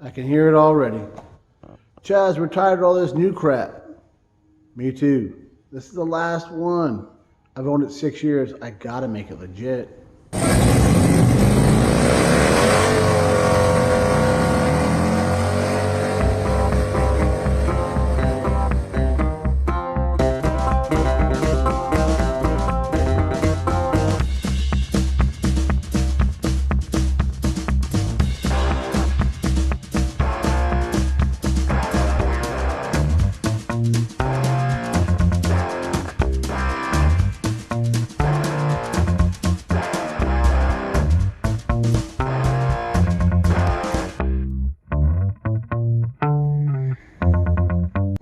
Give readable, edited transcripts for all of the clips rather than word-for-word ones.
I can hear it already. Chaz, we're tired of all this new crap. Me too. This is the last one. I've owned it 6 years. I gotta make it legit.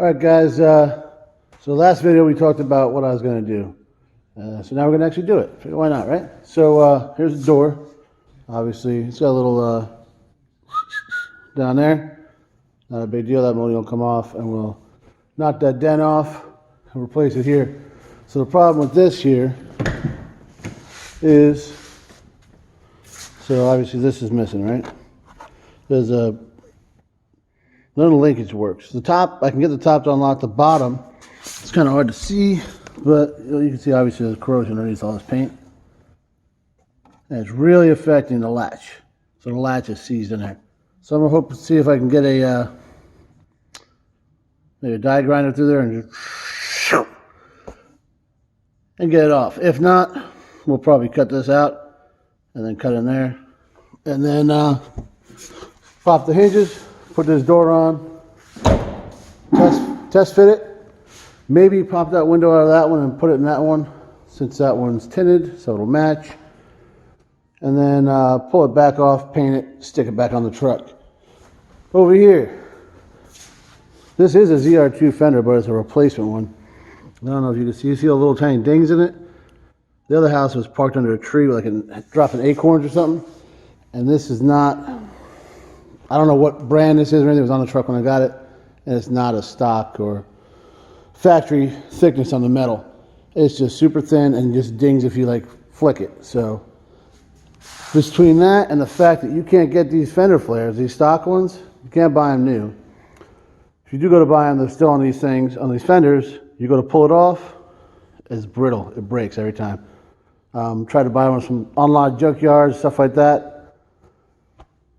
Alright guys, so last video we talked about what I was going to do. So now we're going to actually do it. Why not, right? So here's the door. Obviously, it's got a little down there. Not a big deal, that molding will come off, and we'll knock that dent off and replace it here. So the problem with this here is, so obviously this is missing, right? There's a none of the linkage works. The top, I can get the top to unlock. The bottom, it's kind of hard to see, but you can see obviously there's corrosion underneath all this paint. And it's really affecting the latch. So the latch is seized in there. So I'm going to hope to see if I can get a maybe a die grinder through there and just and get it off. If not, we'll probably cut this out and then cut in there. And then pop the hinges. Put this door on, test fit it, maybe pop that window out of that one and put it in that one, since that one's tinted, so it'll match. And then pull it back off, paint it, stick it back on the truck. Over here, this is a ZR2 fender, but it's a replacement one. I don't know if you can see the little tiny dings in it. The other house was parked under a tree, like dropping acorns or something. And this is not, I don't know what brand this is or anything. It was on the truck when I got it, and it's not a stock or factory thickness on the metal. It's just super thin and just dings if you like flick it. So between that and the fact that you can't get these fender flares, these stock ones, you can't buy them new. If you do go to buy them, they're still on these things, on these fenders. You go to pull it off, it's brittle. It breaks every time. Tried to buy one from online junkyards, stuff like that.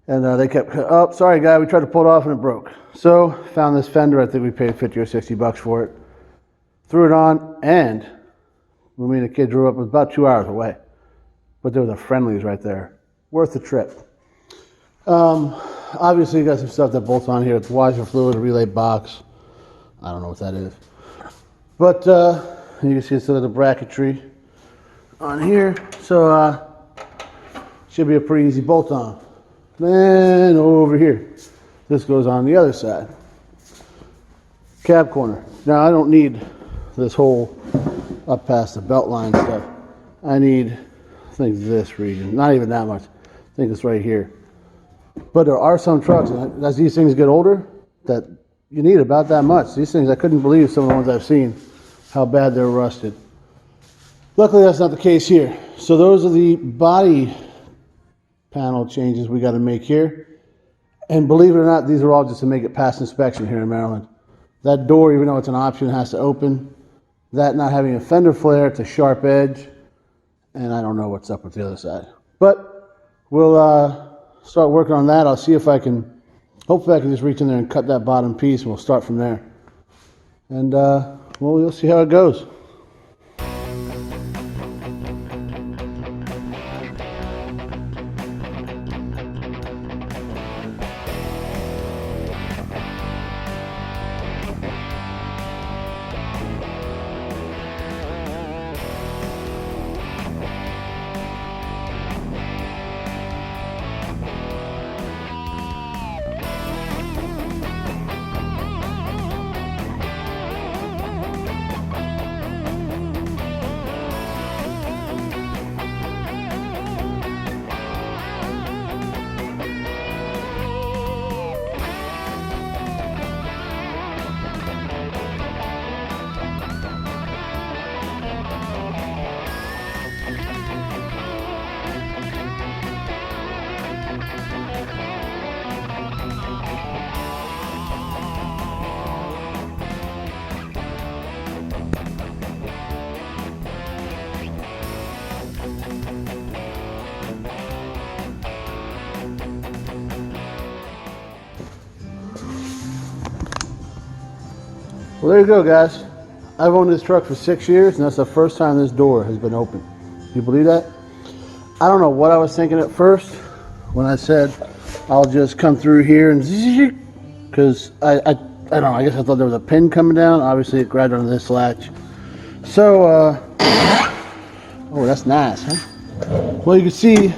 And they kept, oh, sorry guy, we tried to pull it off and it broke. So found this fender, I think we paid 50 or 60 bucks for it. Threw it on, and when me and the kid drove up, it was about 2 hours away. But there was a Friendly's right there. Worth the trip. Obviously you got some stuff that bolts on here. It's washer fluid, a relay box. I don't know what that is. But you can see it's still the bracketry on here. So should be a pretty easy bolt on. Then over here, this goes on the other side. Cab corner. Now I don't need this whole up past the belt line stuff. I need, I think this region, not even that much. I think it's right here. But there are some trucks, and as these things get older, that you need about that much. These things, I couldn't believe some of the ones I've seen, how bad they're rusted. Luckily that's not the case here. So those are the body panel changes we got to make here, and believe it or not, these are all just to make it past inspection here in Maryland. That door, even though it's an option, has to open. That not having a fender flare, it's a sharp edge, and I don't know what's up with the other side. But we'll start working on that. I'll see if I can, hopefully I can just reach in there and cut that bottom piece, and we'll start from there. And well, we'll see how it goes. Well, there you go, guys. I've owned this truck for 6 years, and that's the first time this door has been open. You believe that? I don't know what I was thinking at first when I said I'll just come through here and because I don't know, I guess I thought there was a pin coming down. Obviously it grabbed onto this latch. So oh, that's nice, huh? Well, you can see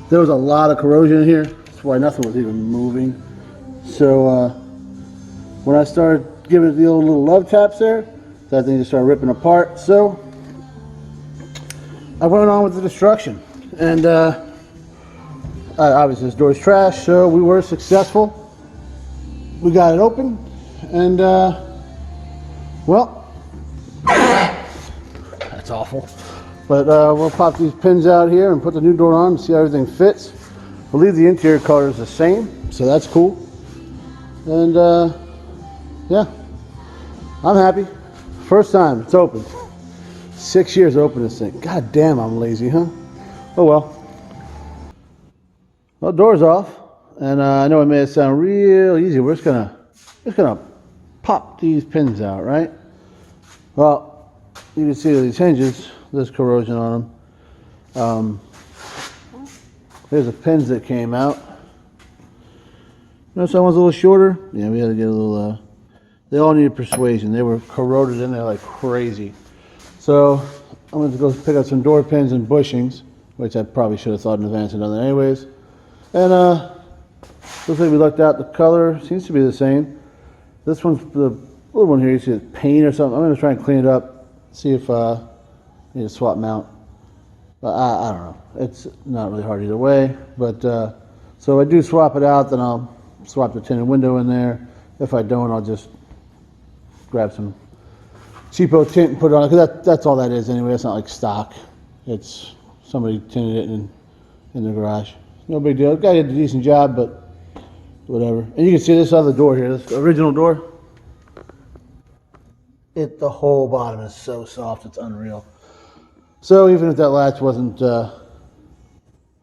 there was a lot of corrosion in here. That's why nothing was even moving. So when I started giving it the old little love taps there, that thing just started ripping apart. So I went on with the destruction, and obviously this door is trash, so we were successful. We got it open, and well, that's awful. But we'll pop these pins out here and put the new door on and see how everything fits. I believe the interior color is the same, so that's cool. And yeah, I'm happy. First time it's open. 6 years open this thing. God damn, I'm lazy, huh? Oh well. Well, door's off, and I know it may sound real easy. We're just gonna pop these pins out, right? Well, you can see these hinges. There's corrosion on them. There's the pins that came out. Notice that one's a little shorter. Yeah, we had to get a little. They all needed persuasion. They were corroded in there like crazy. So I'm going to go pick up some door pins and bushings, which I probably should have thought in advance and done that anyways. And looks like we lucked out. The color seems to be the same. This one's the little one here. You see it's paint or something. I'm going to try and clean it up. See if I need to swap mount. But I don't know. It's not really hard either way. But so if I do swap it out, then I'll swap the tinted window in there. If I don't, I'll just grab some cheapo tint and put it on, because that's all that is anyway. It's not like stock. It's somebody tinted it in the garage. No big deal. The guy did a decent job, but whatever. And you can see this other door here, this original door. The whole bottom is so soft, it's unreal. So even if that latch wasn't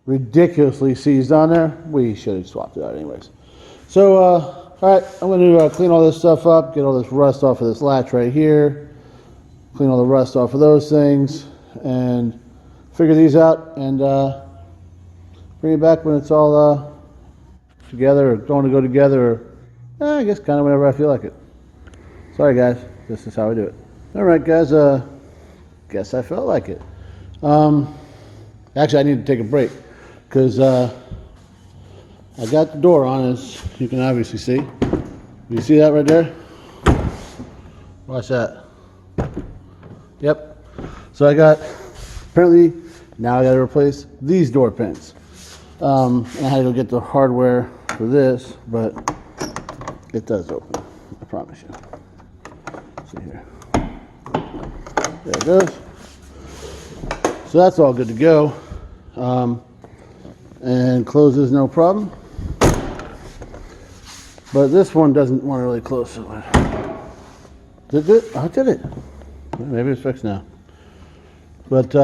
ridiculously seized on there, we should have swapped it out anyways. So, all right, I'm going to clean all this stuff up, get all this rust off of this latch right here, clean all the rust off of those things, and figure these out, and bring it back when it's all together, or going to go together, or I guess kind of whenever I feel like it. Sorry guys, this is how I do it. All right guys, guess I felt like it. Actually I need to take a break, because I got the door on, as you can obviously see. You see that right there? Watch that. Yep. So apparently now I got to replace these door pins. And I had to go get the hardware for this, but it does open, I promise you. Let's see here. There it goes. So that's all good to go. And closes no problem. But this one doesn't want to really close. So did it? Oh, it did it. Maybe it's fixed now. But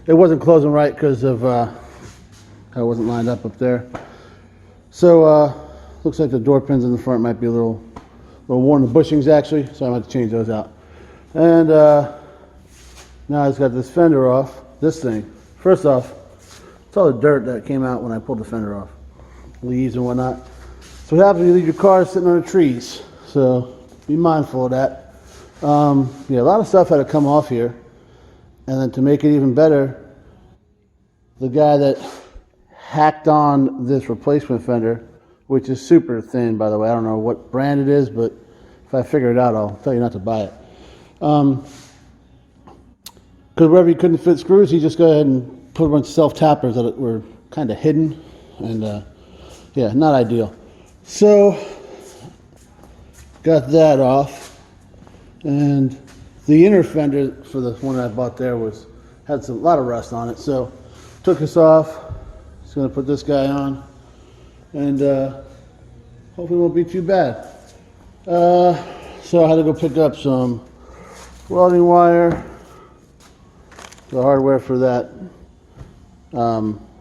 it wasn't closing right because of how it wasn't lined up there. So looks like the door pins in the front might be a little worn. The bushings actually, so I might have to change those out. And now I've got this fender off. This thing. First off, it's all the dirt that came out when I pulled the fender off, leaves and whatnot. So what happens when you leave your car sitting on the trees? So be mindful of that. Yeah, a lot of stuff had to come off here. And then to make it even better, the guy that hacked on this replacement fender, which is super thin, by the way. I don't know what brand it is, but if I figure it out, I'll tell you not to buy it. Because wherever he couldn't fit screws, he just go ahead and put a bunch of self-tappers that were kind of hidden. And yeah, not ideal. So, got that off. And the inner fender for the one I bought there had a lot of rust on it. So, took this off. Just going to put this guy on. And hopefully it won't be too bad. So I had to go pick up some welding wire, the hardware for that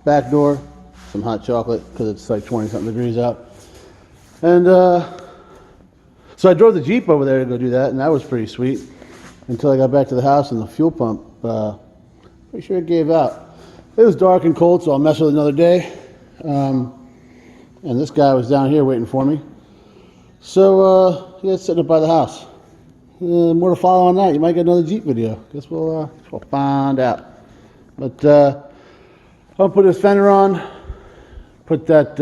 back door, some hot chocolate because it's like 20 something degrees out, and So I drove the Jeep over there to go do that, and that was pretty sweet. Until I got back to the house and the fuel pump, pretty sure it gave out. It was dark and cold, so I'll mess with it another day. And this guy was down here waiting for me. So he was sitting up by the house. More to follow on that. You might get another Jeep video. Guess we'll find out. But I'll put this fender on, put that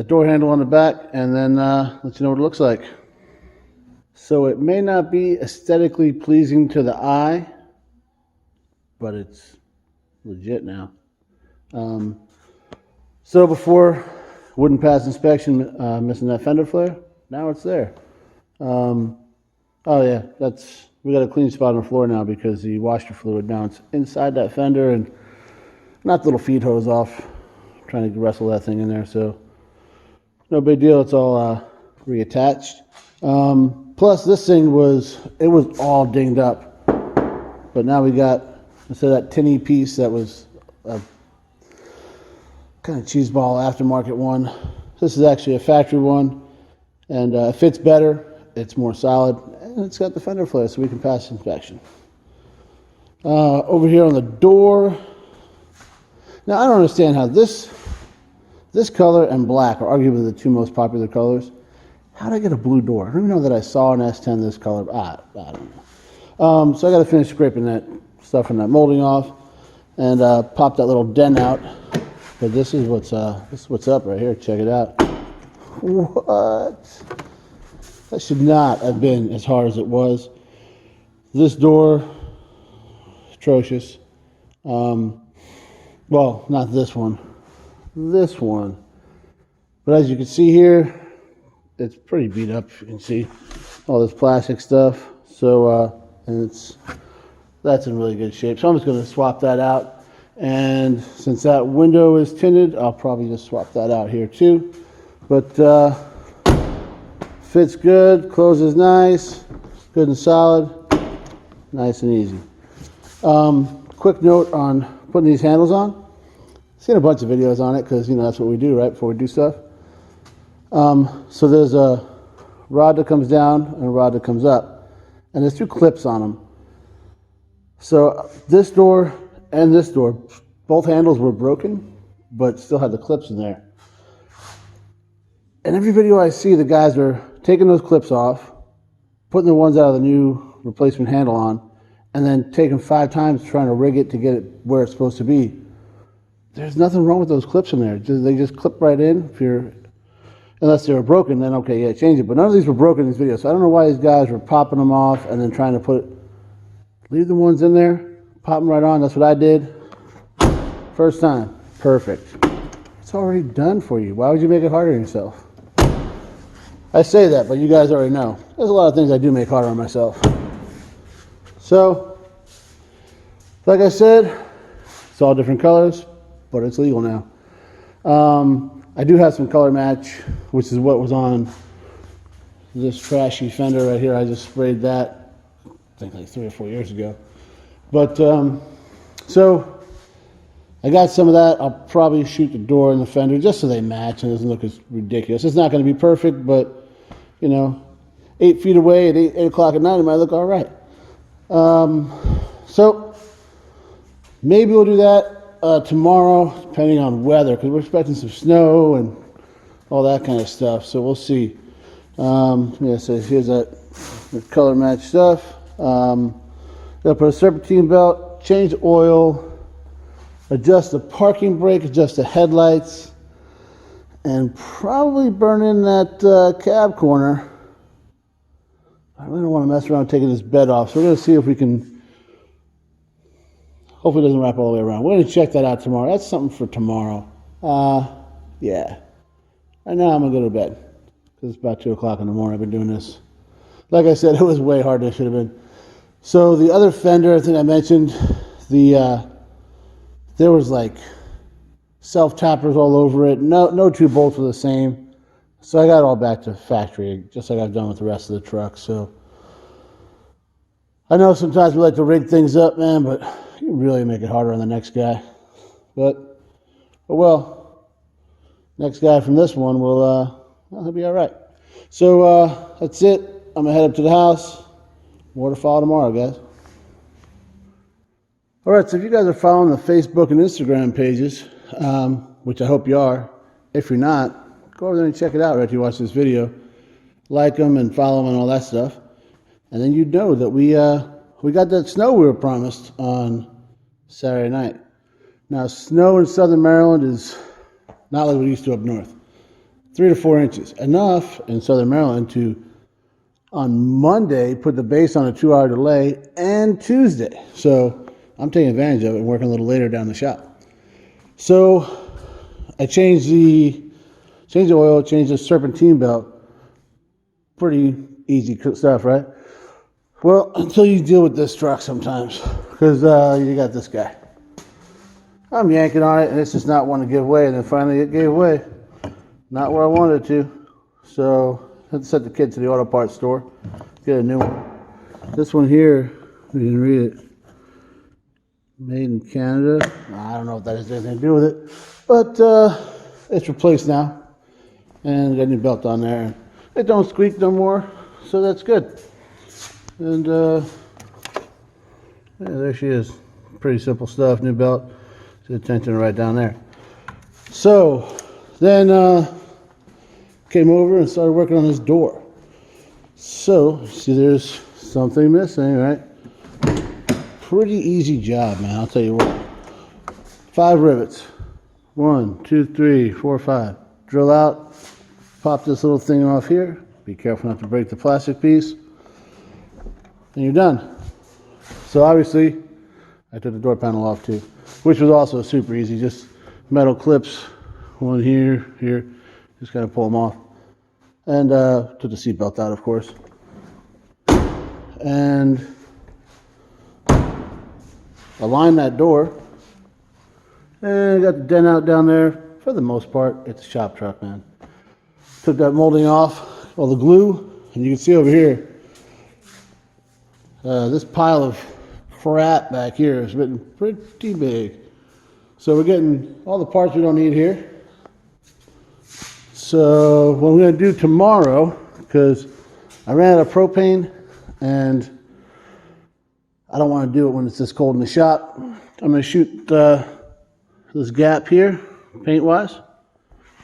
door handle on the back, and then let you know what it looks like. So it may not be aesthetically pleasing to the eye, but it's legit now. So before, wouldn't pass inspection, missing that fender flare. Now it's there. Oh yeah, we got a clean spot on the floor now because the washer fluid now it's inside that fender and knocked the little feed hose off, trying to wrestle that thing in there. So no big deal. It's all reattached. Plus this thing was all dinged up, but now we got, instead of that tinny piece that was a kind of cheeseball aftermarket one, this is actually a factory one, and it fits better. It's more solid, and it's got the fender flare, so we can pass inspection. Over here on the door, now I don't understand how this color and black are arguably the two most popular colors. How did I get a blue door? I don't even know that I saw an S10 this color. I don't know. So I got to finish scraping that stuff from that molding off, and pop that little dent out. But this is what's up right here. Check it out. What? That should not have been as hard as it was. This door, atrocious. Well, not this one. This one. But as you can see here, it's pretty beat up. You can see all this plastic stuff. So, and that's in really good shape. So I'm just going to swap that out. And since that window is tinted, I'll probably just swap that out here too. But fits good, closes nice, good and solid, nice and easy. Quick note on putting these handles on. Seen a bunch of videos on it because, you know, that's what we do, right, before we do stuff. So there's a rod that comes down and a rod that comes up, and there's two clips on them. So this door and this door, both handles were broken, but still had the clips in there. And every video I see, the guys are taking those clips off, putting the ones out of the new replacement handle on, and then taking 5 times trying to rig it to get it where it's supposed to be. There's nothing wrong with those clips in there. They just clip right in. Unless they were broken, then okay, yeah, change it. But none of these were broken in this video, so I don't know why these guys were popping them off and then trying to leave the ones in there, pop them right on. That's what I did. First time, perfect. It's already done for you. Why would you make it harder on yourself? I say that, but you guys already know. There's a lot of things I do make harder on myself. So, like I said, it's all different colors, but it's legal now. I do have some color match, which is what was on this trashy fender right here. I just sprayed that, I think like 3 or 4 years ago. But, so I got some of that. I'll probably shoot the door and the fender just so they match and it doesn't look as ridiculous. It's not going to be perfect, but, you know, 8 feet away at 8 o'clock at night, it might look all right. So maybe we'll do that tomorrow, depending on weather, because we're expecting some snow and all that kind of stuff. So we'll see. Yeah, so here's the color match stuff. Gonna put a serpentine belt, change the oil, adjust the parking brake, adjust the headlights, and probably burn in that cab corner. I really don't want to mess around taking this bed off, so we're going to see if we can. Hopefully it doesn't wrap all the way around. We're going to check that out tomorrow. That's something for tomorrow. Yeah. Right now I'm going to go to bed because it's about 2 o'clock in the morning. I've been doing this. Like I said, it was way harder than it should have been. So the other fender, I think I mentioned, there was like self-tappers all over it. No 2 bolts were the same. So I got it all back to factory, just like I've done with the rest of the truck. So I know sometimes we like to rig things up, man, but you can really make it harder on the next guy. But well, next guy from this one will he'll be all right. So that's it. I'm gonna head up to the house. More to follow tomorrow, guys. All right, so if you guys are following the Facebook and Instagram pages, which I hope you are, if you're not, go over there and check it out right after you watch this video. Like them and follow them and all that stuff. And then you know that we got that snow we were promised on Saturday night. Now, snow in southern Maryland is not like we used to up north. 3 to 4 inches. Enough in southern Maryland to, on Monday, put the base on a 2-hour delay, and Tuesday. So I'm taking advantage of it and working a little later down the shop. So I changed the oil, changed the serpentine belt. Pretty easy stuff, right? Well, until you deal with this truck sometimes, because you got this guy. I'm yanking on it, and it's just not wanting to give way, and then finally it gave way. Not where I wanted it to. So I had to send the kid to the auto parts store, get a new one. This one here, we didn't read it. Made in Canada. I don't know if that has anything to do with it, but it's replaced now, and got a new belt on there. It don't squeak no more, so that's good. And yeah, there she is. Pretty simple stuff. New belt. See the tension right down there. So then came over and started working on this door. So see, there's something missing, right? Pretty easy job, man. I'll tell you what. 5 rivets. 1, 2, 3, 4, 5. Drill out. Pop this little thing off here. Be careful not to break the plastic piece. And you're done. So obviously, I took the door panel off too, which was also super easy. Just metal clips, one here, here. Just kind of pull them off. And took the seat belt out, of course. And align that door. And got the dent out down there. For the most part, it's a shop truck, man. Took that molding off, all the glue, and you can see over here, this pile of crap back here is getting pretty big. So we're getting all the parts we don't need here. So what I'm going to do tomorrow, because I ran out of propane, and I don't want to do it when it's this cold in the shop, I'm going to shoot this gap here, paint-wise,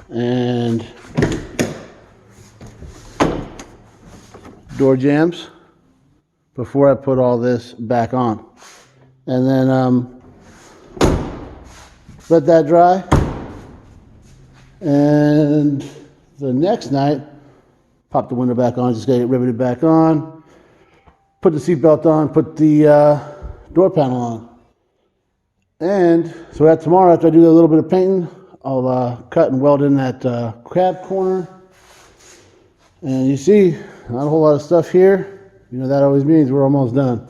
and door jambs before I put all this back on, and then let that dry, and the next night pop the window back on, just get it riveted back on, put the seat belt on, put the door panel on. And so that tomorrow, after I do a little bit of painting, I'll cut and weld in that cab corner. And you see, not a whole lot of stuff here. You know, that always means we're almost done.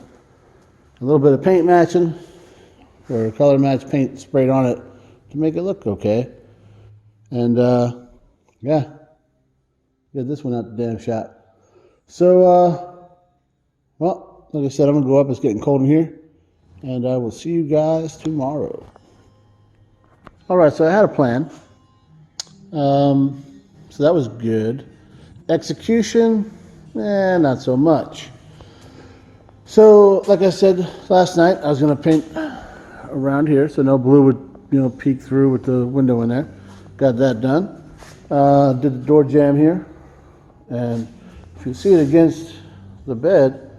A little bit of paint matching, or color match paint sprayed on it to make it look okay. And yeah, get this one out the damn shop. So, well, like I said, I'm going to go up. It's getting cold in here. And I will see you guys tomorrow. All right, so I had a plan. So that was good. Execution, not so much. So, like I said last night, I was going to paint around here so no blue would, peek through with the window in there. Got that done. Did the door jamb here. And if you see it against the bed,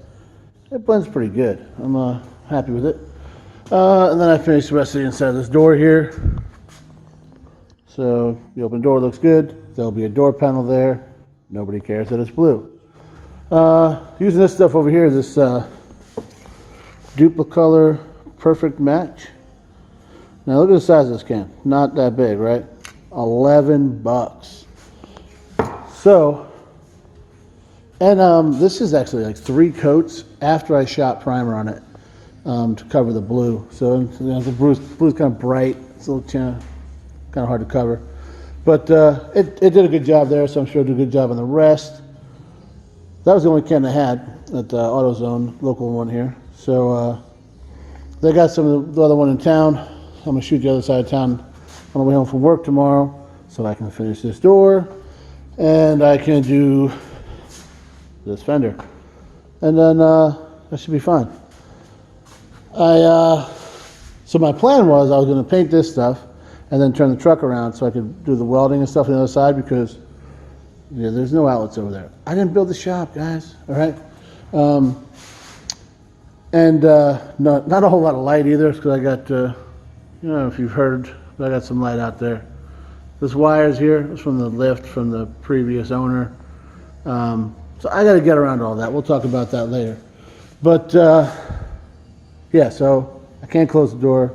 it blends pretty good. I'm happy with it. And then I finished the rest of the inside of this door here. So the open door looks good. There'll be a door panel there. Nobody cares that it's blue. Using this stuff over here, this Duplicolor Perfect Match. Now look at the size of this can. Not that big, right? $11. So, and this is actually like 3 coats after I shot primer on it. To cover the blue. So the blue's kind of bright. It's a little kind of hard to cover. But it did a good job there, so I'm sure it'll do a good job on the rest. That was the only can I had at AutoZone, local one here. So they got some of the other one in town. I'm going to shoot the other side of town on the way home from work tomorrow so I can finish this door. and I can do this fender, and then that should be fine. So my plan was I was going to paint this stuff and then turn the truck around so I could do the welding and stuff on the other side, because there's no outlets over there. I didn't build the shop, guys. All right. Not a whole lot of light either, because I got, if you've heard, but I got some light out there. This wire's here. It's from the lift from the previous owner. So I got to get around all that. We'll talk about that later. But yeah, so I can't close the door.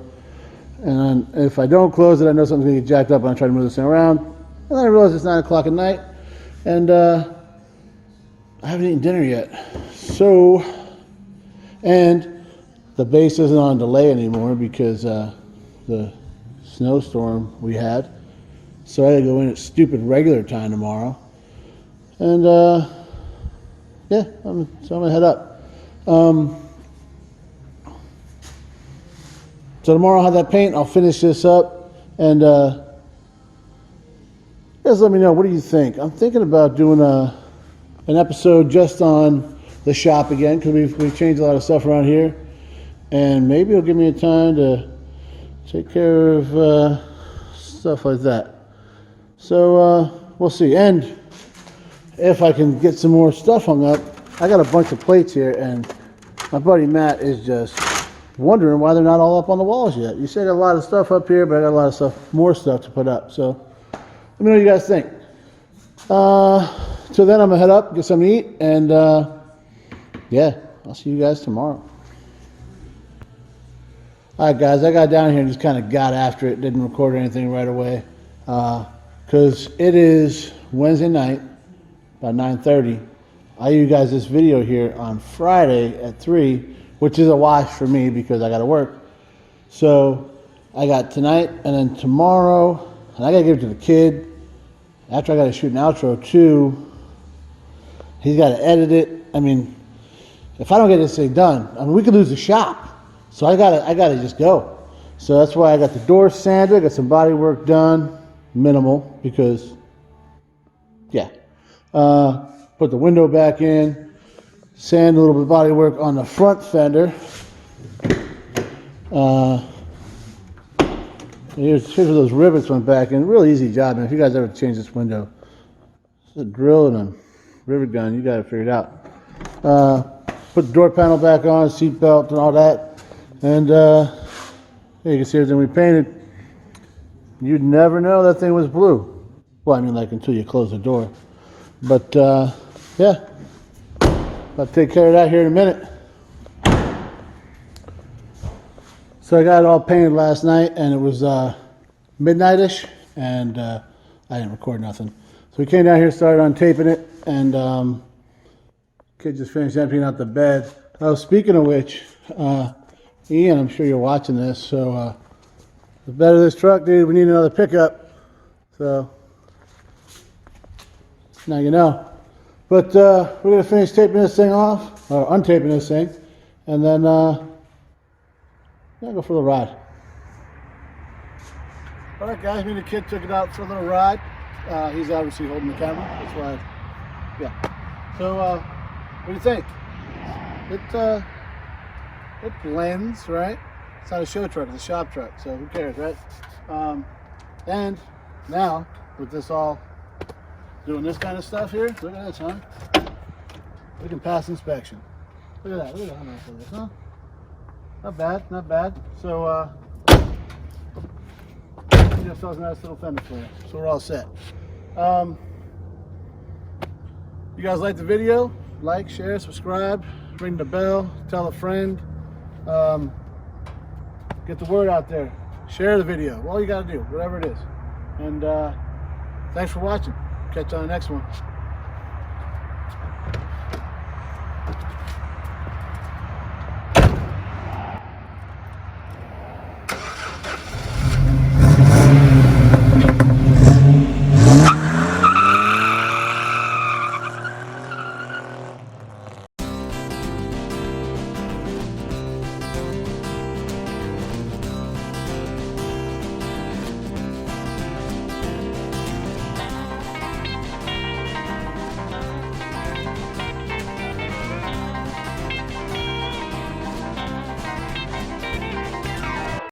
And if I don't close it, I know something's going to get jacked up when I try to move this thing around. And then I realize it's 9 o'clock at night, and I haven't eaten dinner yet. So, and the base isn't on delay anymore because the snowstorm we had. So I gotta go in at stupid regular time tomorrow. And yeah, so I'm gonna head up. So tomorrow I'll have that paint. I'll finish this up, and just let me know, what do you think? I'm thinking about doing an episode just on the shop again, because we've changed a lot of stuff around here, and maybe it'll give me a time to take care of stuff like that. So we'll see. And if I can get some more stuff hung up, I got a bunch of plates here, and my buddy Matt is just wondering why they're not all up on the walls yet. You say I got a lot of stuff up here, but I got a lot of stuff, more stuff to put up. So let me know what you guys think. So then I'm gonna head up, get something to eat, and yeah, I'll see you guys tomorrow. All right, guys, I got down here and just kind of got after it. Didn't record anything right away because it is Wednesday night, about 9:30. I owe you guys this video here on Friday at 3, which is a wash for me because I got to work. So I got tonight and then tomorrow, and I got to give it to the kid. After I got to shoot an outro too. He's got to edit it. I mean, if I don't get this thing done, I mean, we could lose the shop. So I gotta just go. So that's why I got the door sanded, got some body work done, minimal, because yeah. Put the window back in, sand a little bit of body work on the front fender. Here's where those rivets went back in. Really easy job, man. If you guys ever change this window, it's a drill and a rivet gun. You got it figured out. Put the door panel back on, seat belt and all that. And you can see everything we painted. You'd never know that thing was blue. Well, I mean, like until you close the door. But yeah, I'll take care of that here in a minute. So I got it all painted last night, and it was midnight-ish, and I didn't record nothing. So we came down here, started on taping it, and kid just finished emptying out the bed. Oh, speaking of which, Ian, I'm sure you're watching this, so the bed of this truck, dude, we need another pickup. So now you know. But we're going to finish taping this thing off, or untaping this thing, and then go for the ride. All right, guys, me and the kid took it out for a little ride. He's obviously holding the camera. That's why, yeah. So, what do you think? It blends, right? It's not a show truck, it's a shop truck, so who cares, right? And now, with this all doing this kind of stuff here, look at this, huh? We can pass inspection. Look at that, look at how nice it is, huh? Not bad, not bad. So, just a nice little fender flare. So we're all set. You guys like the video? Like, share, subscribe, ring the bell, tell a friend. Get the word out there. Share the video. All you gotta do, whatever it is. And thanks for watching. Catch you on the next one.